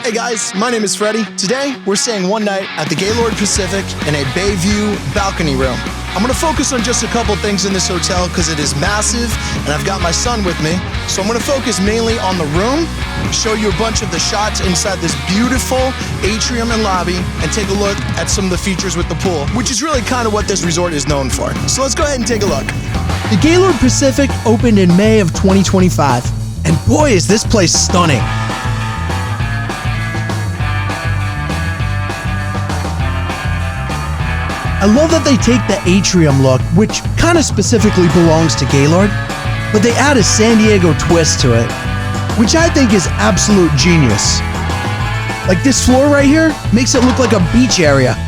Hey guys, my name is Freddie. Today, we're staying one night at the Gaylord Pacific in a Bayview Balcony Room. I'm gonna focus on just a couple things in this hotel because it is massive and I've got my son with me. So I'm gonna focus mainly on the room, show you a bunch of the shots inside this beautiful atrium and lobby, and take a look at some of the features with the pool, which is really kind of what this resort is known for. So let's go ahead and take a look. The Gaylord Pacific opened in May of 2025, and boy is this place stunning. I love that they take the atrium look, which kind of specifically belongs to Gaylord, but they add a San Diego twist to it, which I think is absolute genius. Like this floor right here makes it look like a beach area.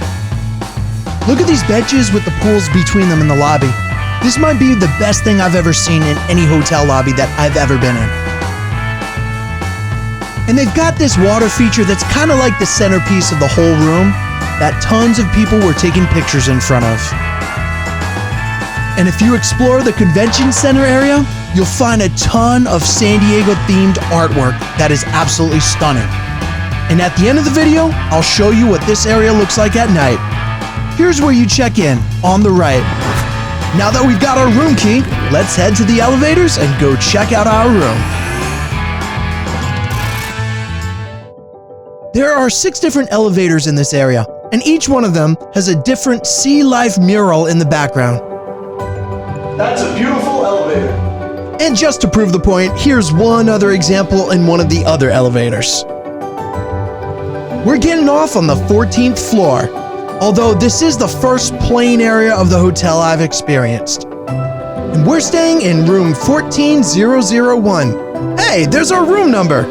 Look at these benches with the pools between them in the lobby. This might be the best thing I've ever seen in any hotel lobby that I've ever been in. And they've got this water feature that's kind of like the centerpiece of the whole room that tons of people were taking pictures in front of. And if you explore the convention center area, you'll find a ton of San Diego themed artwork that is absolutely stunning. And at the end of the video, I'll show you what this area looks like at night. Here's where you check in, on the right. Now that we've got our room key, let's head to the elevators and go check out our room. There are 6 different elevators in this area, and each one of them has a different sea life mural in the background. That's a beautiful elevator. And just to prove the point, here's one other example in one of the other elevators. We're getting off on the 14th floor, although this is the first plain area of the hotel I've experienced. And we're staying in room 14001. Hey, there's our room number.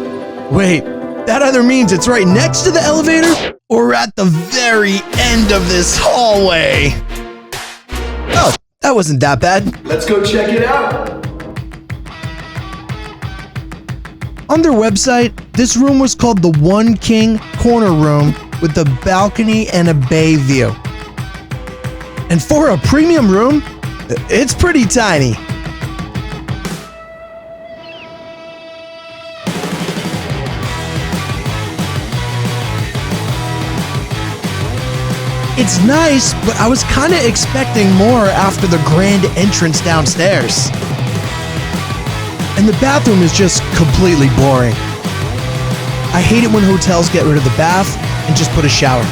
Wait, that either means it's right next to the elevator or at the very end of this hallway. Oh, that wasn't that bad. Let's go check it out. On their website, this room was called the One King Corner Room with a balcony and a bay view. And for a premium room, it's pretty tiny. It's nice, but I was kind of expecting more after the grand entrance downstairs. And the bathroom is just completely boring. I hate it when hotels get rid of the bath and just put a shower.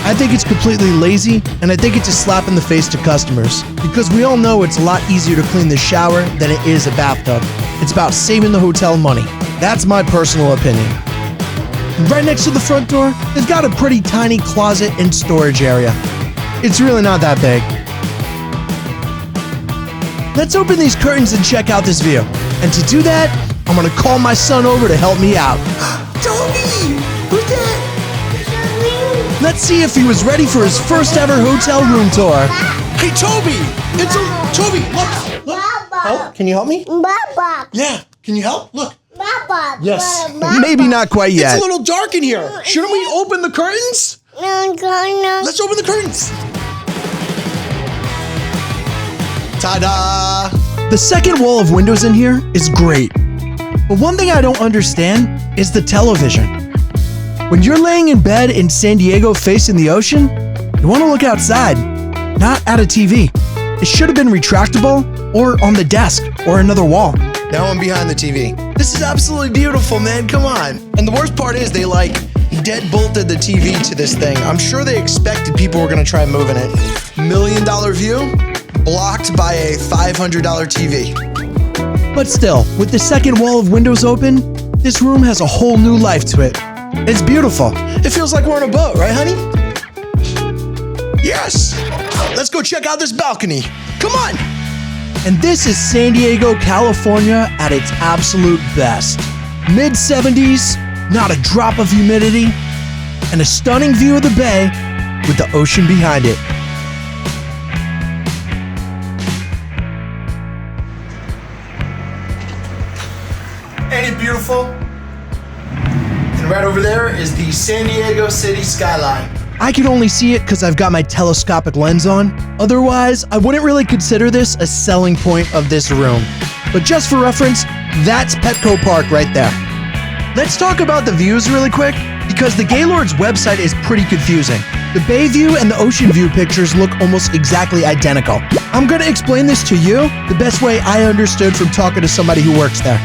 I think it's completely lazy, and I think it's a slap in the face to customers, because we all know it's a lot easier to clean the shower than it is a bathtub. It's about saving the hotel money. That's my personal opinion. Right next to the front door, they've got a pretty tiny closet and storage area. It's really not that big. Let's open these curtains and check out this view. And to do that, I'm gonna call my son over to help me out. Toby! Who's that? Let's see if he was ready for his first ever hotel room tour. Hey, Toby! Toby, look! Help? Can you help me? Yeah, can you help? Look. Yes. Maybe not quite yet. It's a little dark in here. Shouldn't we open the curtains? No. Let's open the curtains. Ta-da! The second wall of windows in here is great. But one thing I don't understand is the television. When you're laying in bed in San Diego facing the ocean, you want to look outside, not at a TV. It should have been retractable or on the desk or another wall. Now I'm behind the TV. This is absolutely beautiful, man. Come on. And the worst part is they dead-bolted the TV to this thing. I'm sure they expected people were going to try moving it. $1 million view blocked by a $500 TV. But still, with the second wall of windows open, this room has a whole new life to it. It's beautiful. It feels like we're on a boat, right, honey? Yes! Let's go check out this balcony. Come on! And this is San Diego, California at its absolute best. Mid-70s, not a drop of humidity, and a stunning view of the bay with the ocean behind it. Ain't it beautiful? And right over there is the San Diego city skyline. I can only see it because I've got my telescopic lens on. Otherwise, I wouldn't really consider this a selling point of this room. But just for reference, That's Petco Park right there. Let's talk about the views really quick, because the Gaylord's website is pretty confusing. The Bayview and the Ocean View pictures look almost exactly identical. I'm gonna explain this to you the best way I understood from talking to somebody who works there.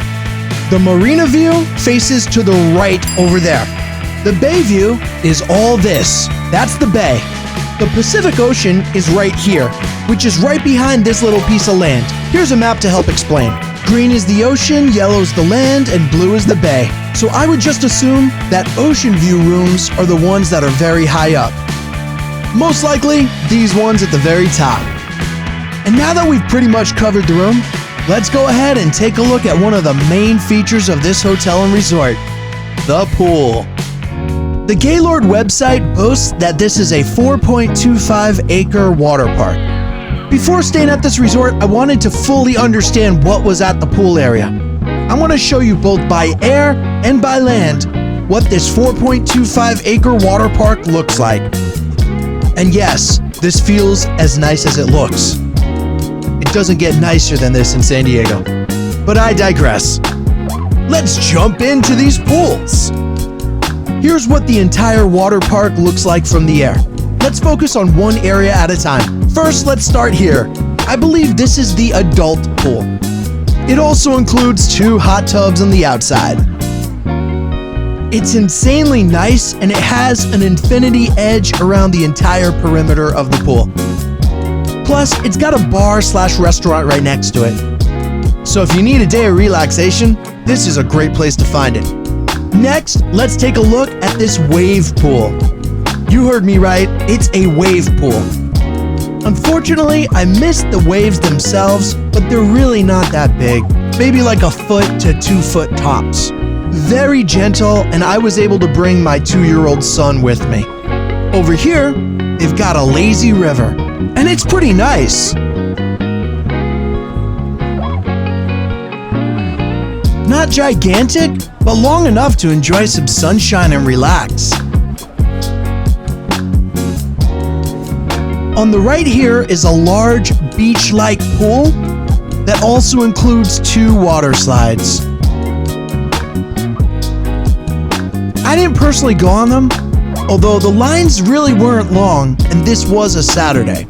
The Marina View faces to the right over there. The Bayview is all this. That's the bay. The Pacific Ocean is right here, which is right behind this little piece of land. Here's a map to help explain. Green is the ocean, yellow's the land, and blue is the bay. So I would just assume that Ocean View rooms are the ones that are very high up. Most likely, these ones at the very top. And now that we've pretty much covered the room, let's go ahead and take a look at one of the main features of this hotel and resort, the pool. The Gaylord website boasts that this is a 4.25-acre water park. Before staying at this resort, I wanted to fully understand what was at the pool area. I want to show you both by air and by land what this 4.25-acre water park looks like. And yes, this feels as nice as it looks. It doesn't get nicer than this in San Diego. But I digress. Let's jump into these pools. Here's what the entire water park looks like from the air. Let's focus on one area at a time. First, let's start here. I believe this is the adult pool. It also includes 2 hot tubs on the outside. It's insanely nice, and it has an infinity edge around the entire perimeter of the pool. Plus, it's got a bar/restaurant right next to it. So if you need a day of relaxation, this is a great place to find it. Next, let's take a look at this wave pool. You heard me right, it's a wave pool. Unfortunately, I missed the waves themselves, but they're really not that big. Maybe like 1 foot to 2 foot tops. Very gentle, and I was able to bring my 2-year-old son with me. Over here, they've got a lazy river, and it's pretty nice. Not gigantic, but long enough to enjoy some sunshine and relax. On the right here is a large beach-like pool that also includes 2 water slides. I didn't personally go on them, although the lines really weren't long, and this was a Saturday.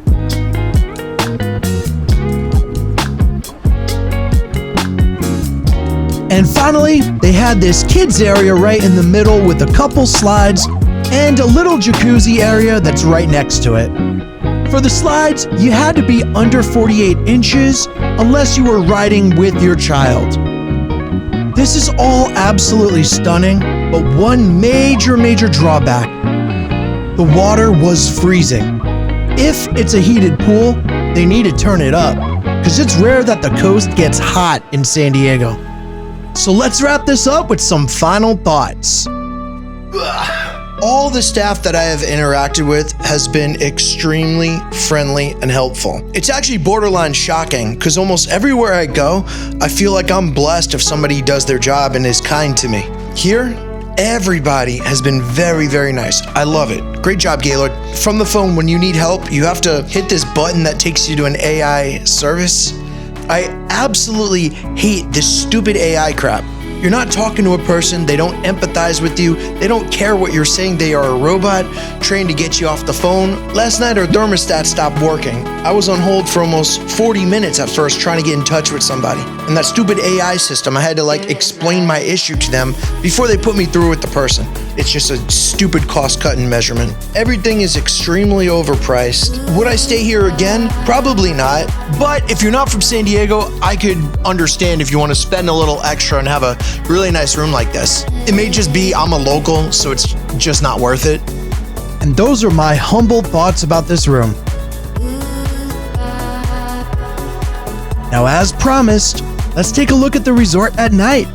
And finally, they had this kids area right in the middle with a couple slides and a little jacuzzi area that's right next to it. For the slides, you had to be under 48 inches unless you were riding with your child. This is all absolutely stunning, but one major drawback. The water was freezing. If it's a heated pool, they need to turn it up, because it's rare that the coast gets hot in San Diego. So let's wrap this up with some final thoughts. All the staff that I have interacted with has been extremely friendly and helpful. It's actually borderline shocking because almost everywhere I go, I feel like I'm blessed if somebody does their job and is kind to me. Here, everybody has been very nice. I love it. Great job, Gaylord. From the phone, when you need help, you have to hit this button that takes you to an AI service. I absolutely hate this stupid AI crap. You're not talking to a person, they don't empathize with you, they don't care what you're saying, they are a robot trained to get you off the phone. Last night our thermostat stopped working. I was on hold for almost 40 minutes at first trying to get in touch with somebody. And that stupid AI system, I had to explain my issue to them before they put me through with the person. It's just a stupid cost-cutting measurement. Everything is extremely overpriced. Would I stay here again? Probably not. But if you're not from San Diego, I could understand if you want to spend a little extra and have a really nice room like this. It may just be I'm a local, so it's just not worth it. And those are my humble thoughts about this room. Now, as promised, let's take a look at the resort at night.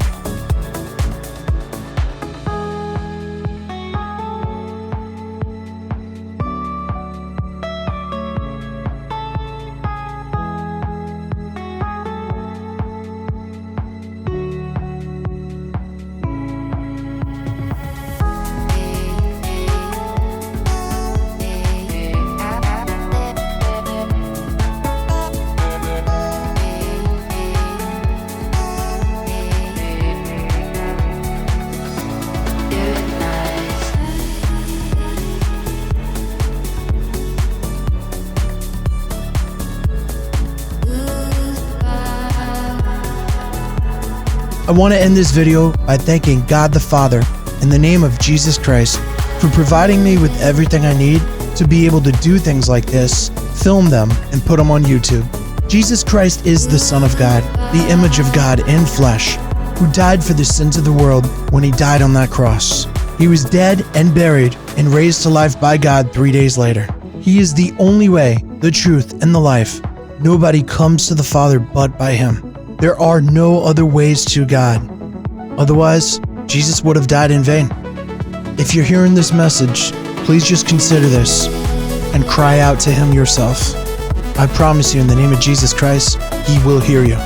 I want to end this video by thanking God the Father in the name of Jesus Christ for providing me with everything I need to be able to do things like this, film them, and put them on YouTube. Jesus Christ is the Son of God, the image of God in flesh, who died for the sins of the world when he died on that cross. He was dead and buried and raised to life by God 3 days later. He is the only way, the truth, and the life. Nobody comes to the Father but by him. There are no other ways to God. Otherwise, Jesus would have died in vain. If you're hearing this message, please just consider this and cry out to him yourself. I promise you in the name of Jesus Christ, he will hear you.